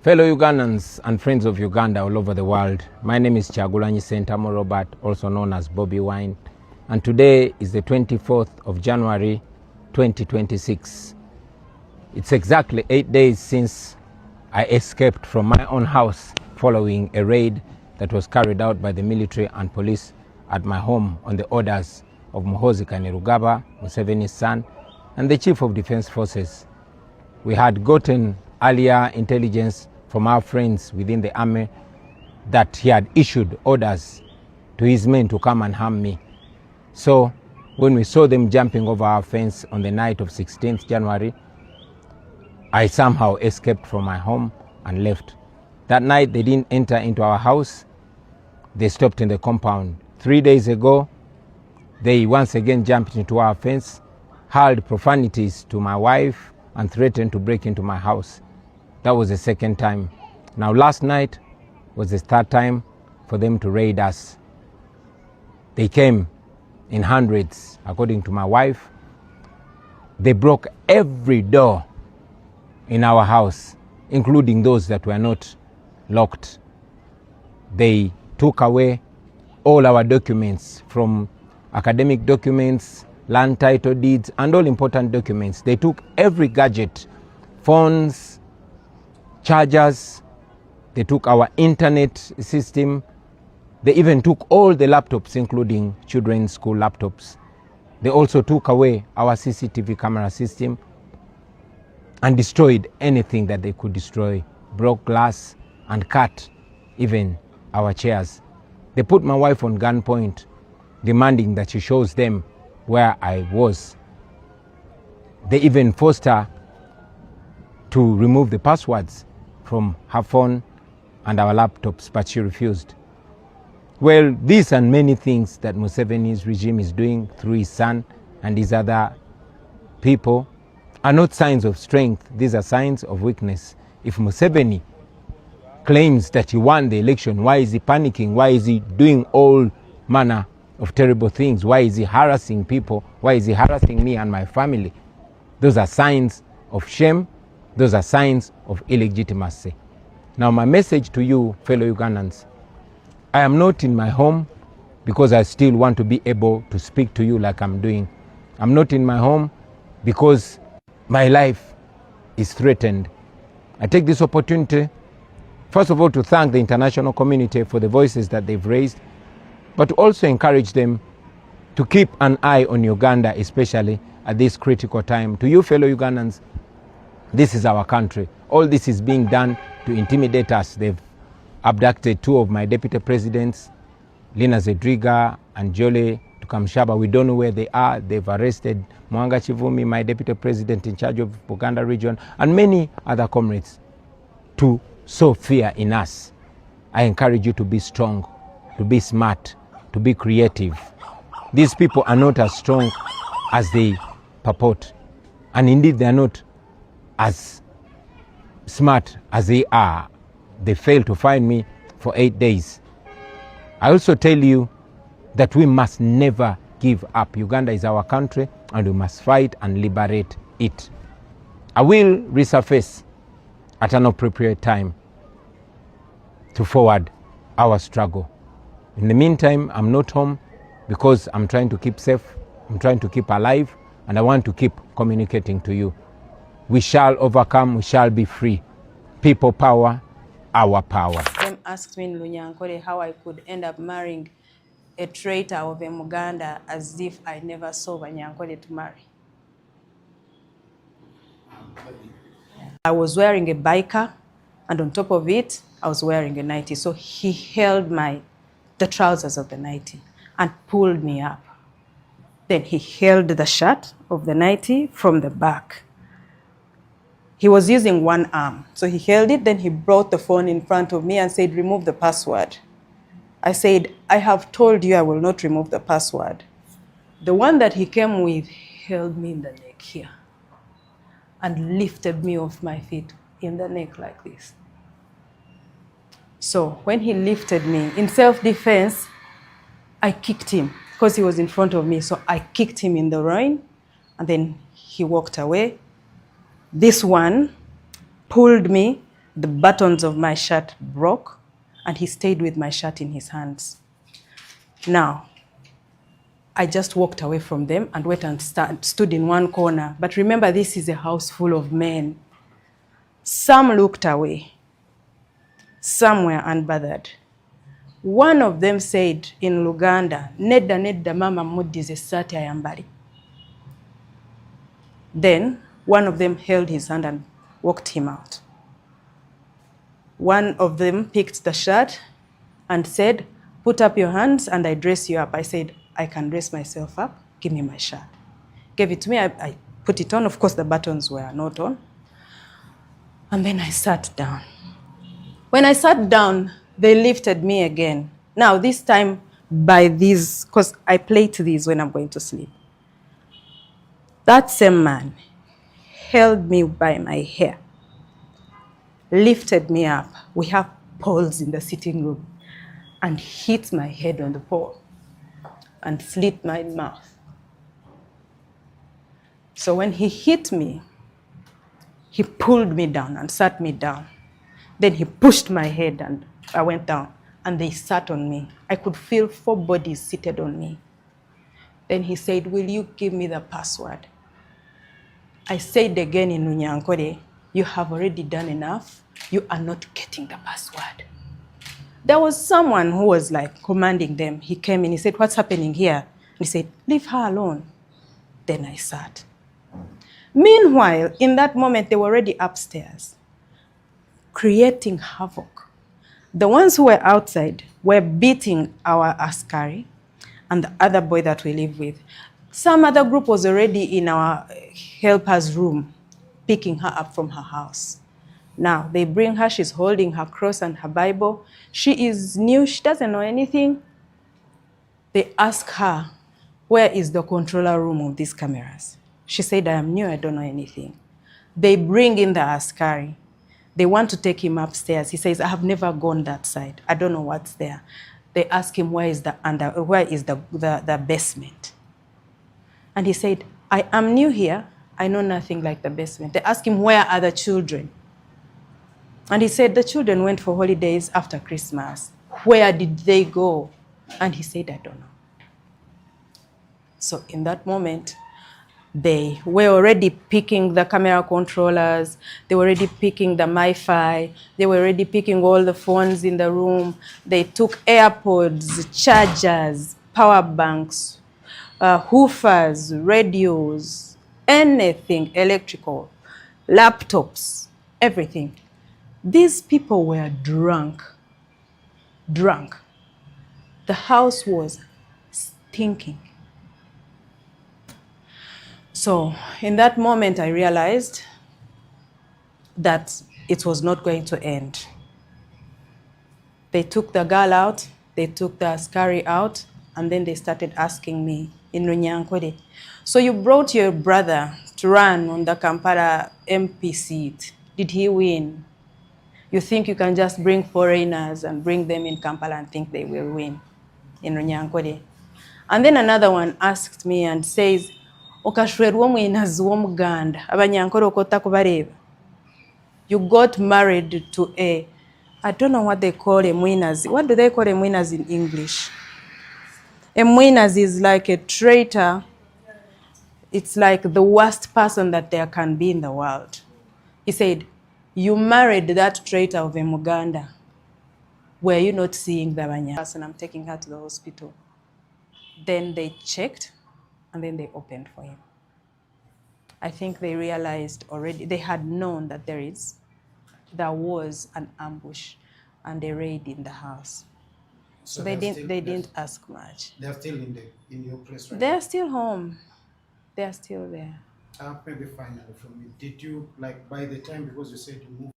Fellow Ugandans and friends of Uganda all over the world, my name is Kyagulanyi Sentamo Robert, also known as Bobi Wine, and today is the 24th of January 2026. It's exactly 8 days since I escaped from my own house following a raid that was carried out by the military and police at my home on the orders of Muhoozi Kainerugaba, Museveni's son, and the Chief of Defense Forces. We had gotten earlier intelligence from our friends within the army that he had issued orders to his men to come and harm me. So when we saw them jumping over our fence on the night of 16th January, I somehow escaped from my home and left. That night they didn't enter into our house. They stopped in the compound. 3 days ago, they once again jumped into our fence, hurled profanities to my wife, and threatened to break into my house. That was the second time. Now last night was the third time for them to raid us. They came in hundreds, according to my wife. They broke every door in our house, including those that were not locked. They took away all our documents, from academic documents, land title deeds, and all important documents. They took every gadget, phones, chargers. They took our internet system. They even took all the laptops, including children's school laptops. They also took away our CCTV camera system and destroyed anything that they could destroy, broke glass and cut even our chairs. They put my wife on gunpoint, demanding that she shows them where I was. They even forced her to remove the passwords from her phone and our laptops, but she refused. Well, these and many things that Museveni's regime is doing through his son and his other people are not signs of strength. These are signs of weakness. If Museveni claims that he won the election, why is he panicking? Why is he doing all manner of terrible things? Why is he harassing people? Why is he harassing me and my family? Those are signs of shame. Those are signs of illegitimacy. Now my message to you, fellow Ugandans, I am not in my home because I still want to be able to speak to you like I'm doing. I'm not in my home because my life is threatened. I take this opportunity, first of all, to thank the international community for the voices that they've raised, but to also encourage them to keep an eye on Uganda, especially at this critical time. To you, fellow Ugandans, this is our country. All this is being done to intimidate us. They've abducted two of my deputy presidents, Lina Zedriga and Jole Tukamshaba. We don't know where they are. They've arrested Mwanga Chivumi, my deputy president in charge of Uganda region, and many other comrades, to sow fear in us. I encourage you to be strong, to be smart, to be creative. These people are not as strong as they purport, and indeed they are not as smart as they are. They failed to find me for 8 days. I also tell you that we must never give up. Uganda is our country and we must fight and liberate it. I will resurface at an appropriate time to forward our struggle. In the meantime, I'm not home because I'm trying to keep safe, I'm trying to keep alive, and I want to keep communicating to you. We shall overcome, we shall be free. People power, our power. Them asked me in Lunyankore how I could end up marrying a traitor of a Muganda, as if I never saw Banyankore to marry. I was wearing a biker, and on top of it, I was wearing a nightie. So he held the trousers of the nightie and pulled me up. Then he held the shirt of the nightie from the back. He was using one arm. So he held it, then he brought the phone in front of me and said, remove the password. I said, I have told you I will not remove the password. The one that he came with held me in the neck here and lifted me off my feet in the neck like this. So when he lifted me, in self-defense, I kicked him because he was in front of me. So I kicked him in the groin, and then he walked away. This one pulled me The buttons of my shirt broke, and he stayed with my shirt in his hands. Now, I just walked away from them and went and stood in one corner. But remember, this is a house full of men. Some looked away. Some were unbothered. One of them said in Uganda, "Nedda nedda mama muddize essaati ayambale." Then one of them held his hand and walked him out. One of them picked the shirt and said, "Put up your hands and I dress you up." I said, "I can dress myself up. Give me my shirt." Gave it to me. I put it on. Of course, the buttons were not on. And then I sat down. When I sat down, they lifted me again. Now, this time by these, because I plait these when I'm going to sleep. That same man held me by my hair, lifted me up. We have poles in the sitting room, and hit my head on the pole and slit my mouth. So when he hit me, he pulled me down and sat me down. Then he pushed my head and I went down, and they sat on me. I could feel 4 bodies seated on me. Then he said, "Will you give me the password?" I said again in Runyankore, "You have already done enough. You are not getting the password." There was someone who was like commanding them. He came in, he said, "What's happening here?" And he said, "Leave her alone." Then I sat. Meanwhile, in that moment, they were already upstairs, creating havoc. The ones who were outside were beating our askari and the other boy that we live with. Some other group was already in our helper's room, picking her up from her house. Now, they bring her, she's holding her cross and her Bible. She is new, she doesn't know anything. They ask her, "Where is the controller room of these cameras?" She said, "I am new, I don't know anything." They bring in the askari. They want to take him upstairs. He says, "I have never gone that side. I don't know what's there." They ask him, where is the basement? And he said, "I am new here. I know nothing like the basement." They ask him, "Where are the children?" And he said, "The children went for holidays after Christmas." "Where did they go?" And he said, "I don't know." So in that moment, they were already picking the camera controllers, they were already picking the MiFi, they were already picking all the phones in the room. They took AirPods, chargers, power banks, hoofers, radios, anything electrical, laptops, everything. These people were drunk. The house was stinking. So in that moment, I realized that it was not going to end. They took the girl out, they took the askari out, and then they started asking me in Runyankore, "So you brought your brother to run on the Kampala MP seat. Did he win? You think you can just bring foreigners and bring them in Kampala and think they will win?" In Runyankore. And then another one asked me and says, "Okashwerwa mwinazi w'Omuganda, Abanyankore okota kubareba. You got married to I don't know what they call a mwinazi. What do they call a mwinazi in English? A mwinazi is like a traitor. It's like the worst person that there can be in the world." He said, "You married that traitor of a Muganda. Were you not seeing the Banya?" And I'm taking her to the hospital. Then they checked, and then they opened for him. I think they realized already, they had known that there was an ambush and a raid in the house. So they didn't ask much. They're still in your place right They're now? still home. They're still there. Maybe finally from you, did you, like, by the time, because you said you moved